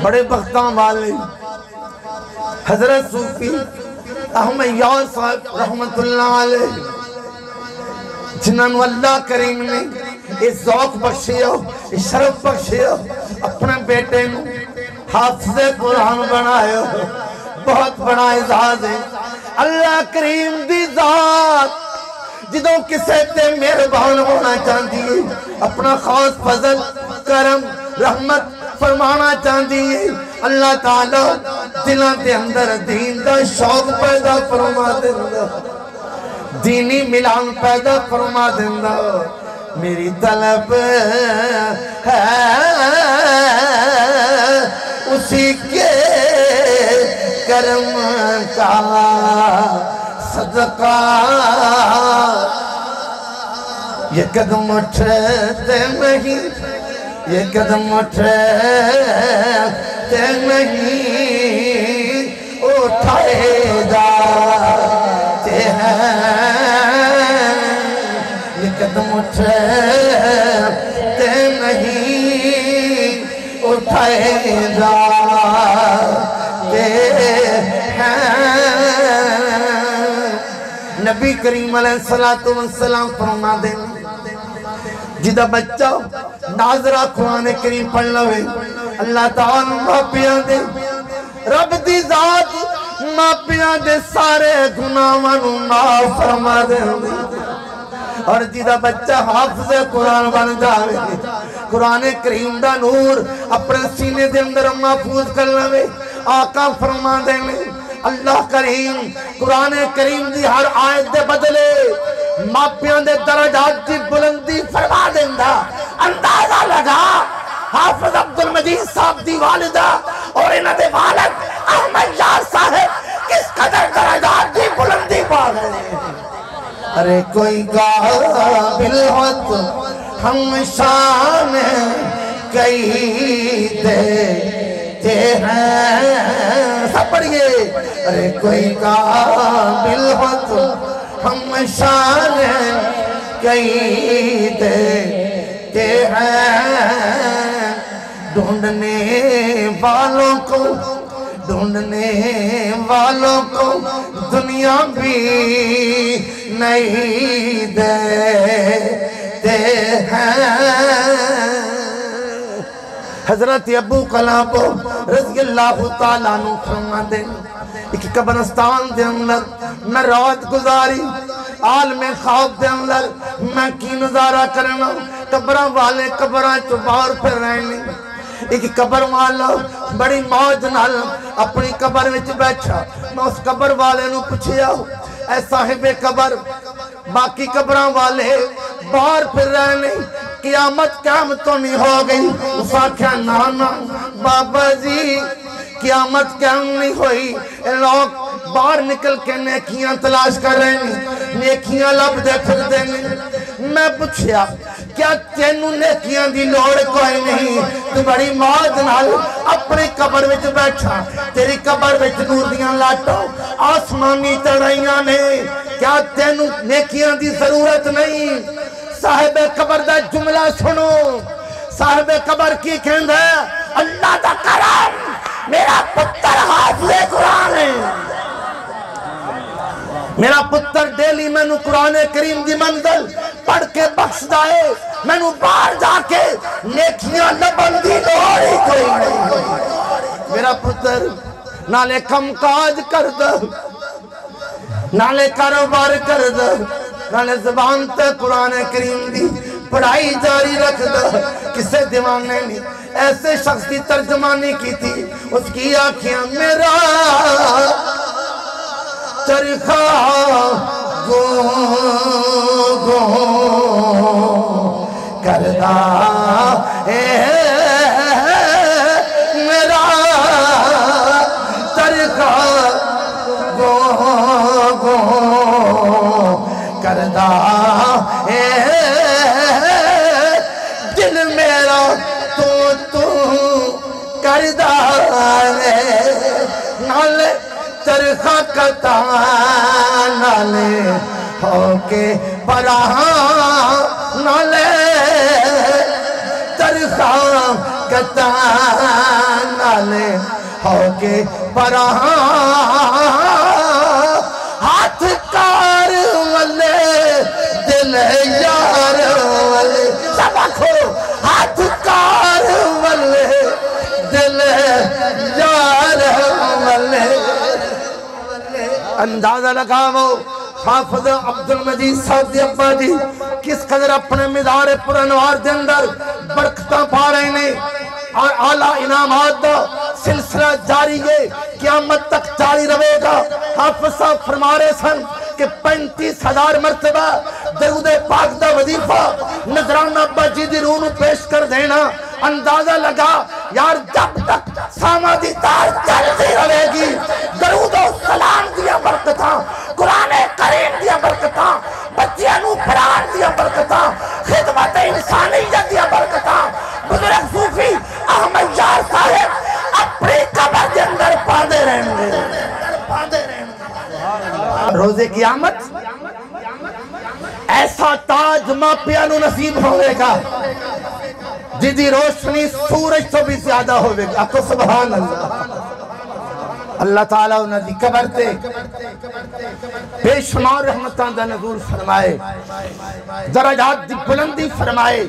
بڑے بختاں والے حضرت صوفی احمد یار صاحب رحمت اللہ علیہ جنہوں اللہ کریم نے اس ذوق بخشیا اس شرف بخشیا اپنے بیٹے نو حافظ قرآن بنایا بہت بڑا اعزاز ہے اللہ کریم دی ذات جدوں کسے تے مہربان ہونا چاہتی ہے اپنا خاص فضل کرم رحمت فرمانا چاہتی ہے اللہ تعالیٰ دلوں دے اندر دین دا شوق پیدا فرما دیندا دینی ملان پیدا فرما دیندا میری طلب ہے اسی کے کرم کا صدقہ یہ قدم اٹھتے نہیں یہ قدم اٹھتے نہیں اٹھائے جاتے ہیں یہ قدم اٹھتے نہیں اٹھائے جاتے ہیں نبی کریم علیہ السلام فرما دیں جدہ بچہ ناظرہ قرآن کریم پڑھ لوے اللہ تعالیٰ ماپیاں دے رب دی ذات ماپیاں دے سارے گناہوں معاف فرما دے اور جدہ بچہ حافظ قرآن بن جاوے قرآن کریم دا نور اپنے سینے دے اندر محفوظ کر لوے آقا فرما دے اللہ کریم قرآن کریم دی ہر آیت دے بدلے ماپیاں دے درجات دی بلندی فرما دیندہ اندازہ لگا حافظ عبدالمجید صاحب دی والدہ اور انہ دے والد احمد یار صاحب کس قدر درجات دی بلندی پا گئے ارے کوئی قابل ہوت ہم شان کئی دیتے ہیں سب پڑھئے ارے کوئی قابل ہوت ہم شان کئی دیتے ہیں ڈھونڈنے والوں کو دنیا بھی نہیں دیتے ہیں حضرت ابو کلاب رضی اللہ تعالیٰ عنہ فرما دیں ایک قبرستان دے اندر میں رات گزاری عالم خواب دے اندر میں کی نظارہ کرنا قبران والے قبران چو باہر پھر رہنے ایک قبر والا بڑی موج نال اپنی قبر وچ بیٹھا میں اس قبر والے نو پوچھیا اے صاحب قبر باقی قبران والے باہر پھر رہنے قیامت قیامتوں نہیں ہو گئی اس آکھیا نانا بابا جی قیامت قیام نہیں ہوئی لوگ باہر نکل کے نیکیاں تلاش کر رہے ہیں نیکیاں لب دے پھر دینے میں پوچھیا کیا تینوں نیکیاں دی لوڑ کوئی نہیں تو بڑی موج نال اپنی قبر وچ بیٹھا تیری قبر وچ نور دیاں لاٹو آسمانی تڑائیاں نے کیا تینوں نیکیاں دی ضرورت نہیں صاحب قبر دا جملہ سنو صاحب قبر کی کہند ہے اللہ دا کرم میرا پتر حافظ قرآن ہے میرا پتر ڈیلی میں نو قرآن کریم دی منزل پڑھ کے بخش دائے میں نو باہر جا کے نیکیاں لبندی لوڑی کوئی نہیں میرا پتر نالے کم کاج کر دو نالے کاروبار کر دو نالے زبان تے قرآن کریم دی پڑھائی جاری رکھ دو کسے دیوانے نے ایسے شخص کی ترجمانی کی تھی اس کی آنکھیں میرا چرخہ گو گو کردہ میرا چرخہ گو گو کردہ دل میرا تو کردہ نالے چرخہ کتا نالے ہو کے براہاں نالے چرخہ کتا نالے ہو کے براہاں ہاتھ کار والے دل یار والے سب آنکھو ہاتھ کار والے دل یار والے اندازہ لگاو حافظ عبدالمجید صاحب دی ابا جی کس قدر اپنے مزار پر انوار دے اندر برکتاں پا رہے ہیں اور اعلیٰ انعامات دا سلسلہ جاری ہے قیامت تک جاری رہے گا حافظ صاحب فرما رہے سن کہ 35,000 مرتبہ درود پاک دا وظیفہ نذرانہ ابا جی دی روح نو پیش کر دینا اندازہ لگا یار جب تک ساما دی تار چلتی رہے گی درود و سلام دیا برکتاں قرآن کریم دیا برکتاں بچیاں نو پڑھان دیا برکتاں خدمت انسانیت دیا برکتاں بزرگ صوفی احمد یار صاحب اپنی قبر کے اندر پاندے رہیں گے روز قیامت ایسا تاج ماپیاں نو نصیب ہوئے گا جدی روشنی سورج تو بھی زیادہ ہوئے گا تو سبحان اللہ اللہ تعالیٰ انہاں دی قبر تے بے شمار رحمتاں دا نزول فرمائے درجات دی بلندی فرمائے